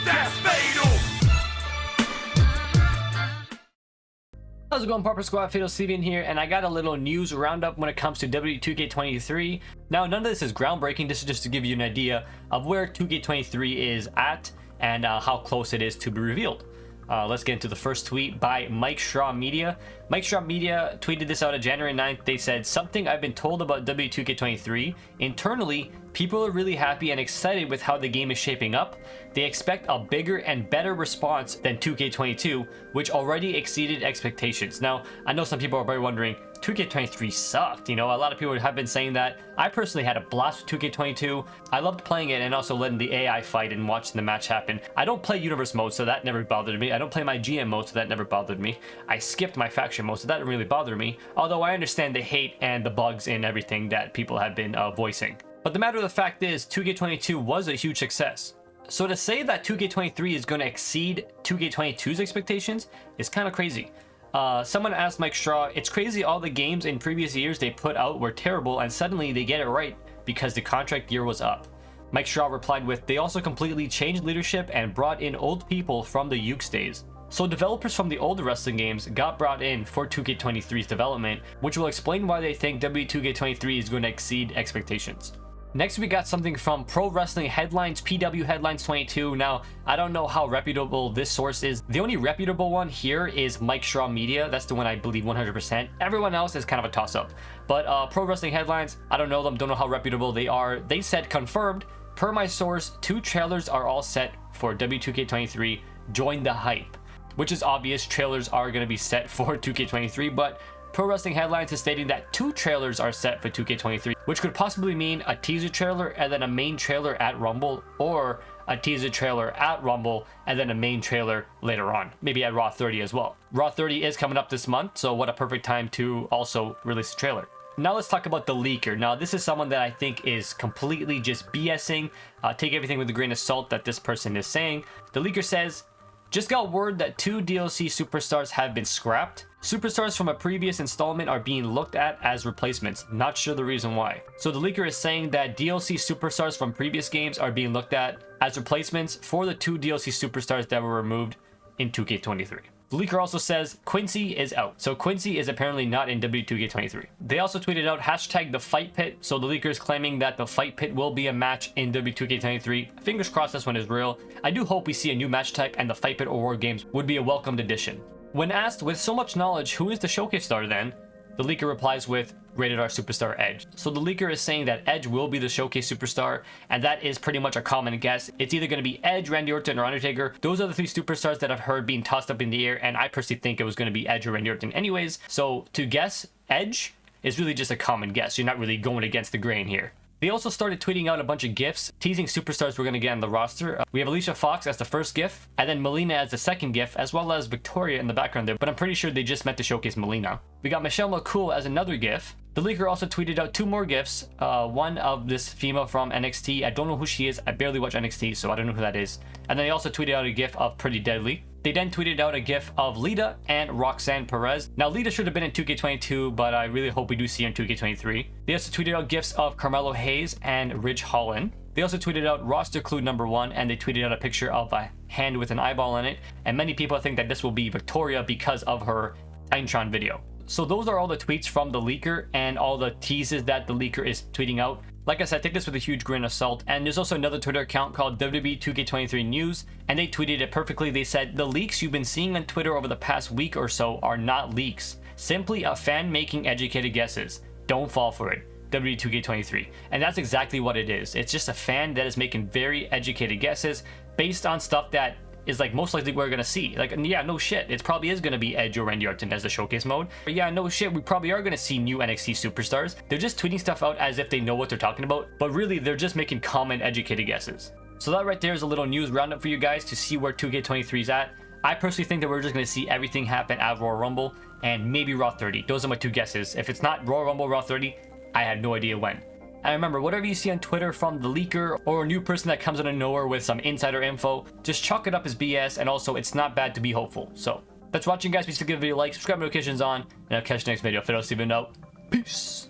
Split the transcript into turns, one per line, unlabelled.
that's fatal.
How's it going, Pauper Squad? Fatal Steven here, and I got a little news roundup when it comes to WWE 2K23. Now, none of this is groundbreaking. This is just to give you an idea of where 2K23 is at and how close it is to be revealed. Let's get into the first tweet by Mike Straw Media. Mike Straw Media tweeted this out on January 9th. They said, "Something I've been told about WWE 2K23. Internally, people are really happy and excited with how the game is shaping up. They expect a bigger and better response than 2K22, which already exceeded expectations." Now, I know some people are probably wondering, 2K23 sucked. You know, a lot of people have been saying that. I personally had a blast with 2K22. I loved playing it and also letting the AI fight and watching the match happen. I don't play universe mode, so that never bothered me. I don't play my GM mode, so that never bothered me. I skipped my faction mode, so that didn't really bother me. Although I understand the hate and the bugs and everything that people have been voicing. But the matter of the fact is, 2K22 was a huge success. So to say that 2K23 is going to exceed 2K22's expectations is kind of crazy. Someone asked Mike Straw, "It's crazy all the games in previous years they put out were terrible and suddenly they get it right because the contract year was up." Mike Straw replied with, "They also completely changed leadership and brought in old people from the Ukes days." So developers from the older wrestling games got brought in for 2K23's development, which will explain why they think W2K23 is going to exceed expectations. Next, we got something from Pro Wrestling Headlines, PW Headlines 22. Now, I don't know how reputable this source is. The only reputable one here is Mike Straw Media. That's the one I believe 100%. Everyone else is kind of a toss-up. But Pro Wrestling Headlines, I don't know them, don't know how reputable they are. They said, "Confirmed, per my source, 2 trailers are all set for W2K23. Join the hype." Which is obvious, trailers are going to be set for 2K23, but Pro Wrestling Headlines is stating that 2 trailers are set for 2K23, which could possibly mean a teaser trailer and then a main trailer at Rumble, or a teaser trailer at Rumble and then a main trailer later on, maybe at Raw 30 as well. Raw 30 is coming up this month, so what a perfect time to also release a trailer. Now let's talk about the leaker. Now this is someone that I think is completely just BSing. Take everything with a grain of salt that this person is saying. The leaker says, "Just got word that 2 DLC superstars have been scrapped. Superstars from a previous installment are being looked at as replacements. Not sure the reason why." So the leaker is saying that DLC superstars from previous games are being looked at as replacements for the 2 DLC superstars that were removed in 2K23. The leaker also says Quincy is out. So Quincy is apparently not in W2K23. They also tweeted out hashtag the fight pit. So the leaker is claiming that the fight pit will be a match in W2K23. Fingers crossed this one is real. I do hope we see a new match type, and the fight pit or war games would be a welcomed addition. When asked, with so much knowledge, who is the showcase star then? The leaker replies with Rated R Superstar Edge. So the leaker is saying that Edge will be the showcase superstar, and that is pretty much a common guess. It's either going to be Edge, Randy Orton, or Undertaker. Those are the 3 superstars that I've heard being tossed up in the air, and I personally think it was going to be Edge or Randy Orton anyways. So to guess Edge is really just a common guess. You're not really going against the grain here. They also started tweeting out a bunch of GIFs teasing superstars we're going to get on the roster. We have Alicia Fox as the first GIF, and then Melina as the second GIF, as well as Victoria in the background there, but I'm pretty sure they just meant to showcase Melina. We got Michelle McCool as another GIF. The leaker also tweeted out 2 more GIFs, one of this female from NXT. I don't know who she is. I barely watch NXT, so I don't know who that is. And then they also tweeted out a GIF of Pretty Deadly. They then tweeted out a GIF of Lita and Roxanne Perez. Now, Lita should have been in 2K22, but I really hope we do see her in 2K23. They also tweeted out GIFs of Carmelo Hayes and Ridge Holland. They also tweeted out roster clue number 1, and they tweeted out a picture of a hand with an eyeball in it. And many people think that this will be Victoria because of her Titantron video. So those are all the tweets from the leaker and all the teases that the leaker is tweeting out. Like I said, take this with a huge grain of salt. And there's also another Twitter account called WWE 2K23 News, and they tweeted it perfectly. They said, "The leaks you've been seeing on Twitter over the past week or so are not leaks. Simply a fan making educated guesses. Don't fall for it. W2K23. And that's exactly what it is. It's just a fan that is making very educated guesses based on stuff that is like most likely we're gonna see. Like, yeah, no shit, it probably is gonna be Edge or Randy Orton as the showcase mode. But yeah, no shit, we probably are gonna see new NXT superstars. They're just tweeting stuff out as if they know what they're talking about, but really they're just making common educated guesses. So that right there is a little news roundup for you guys to see where 2K23 is at. I personally think that we're just gonna see everything happen at Royal Rumble and maybe Raw 30. Those are my 2 guesses. If it's not Royal Rumble, Raw 30, I have no idea when. And remember, whatever you see on Twitter from the leaker or a new person that comes out of nowhere with some insider info, just chalk it up as BS, and also it's not bad to be hopeful. So, thanks for watching, guys. Please give the video a like, subscribe, notifications on, and I'll catch you next video. Fatal Steven out. Peace.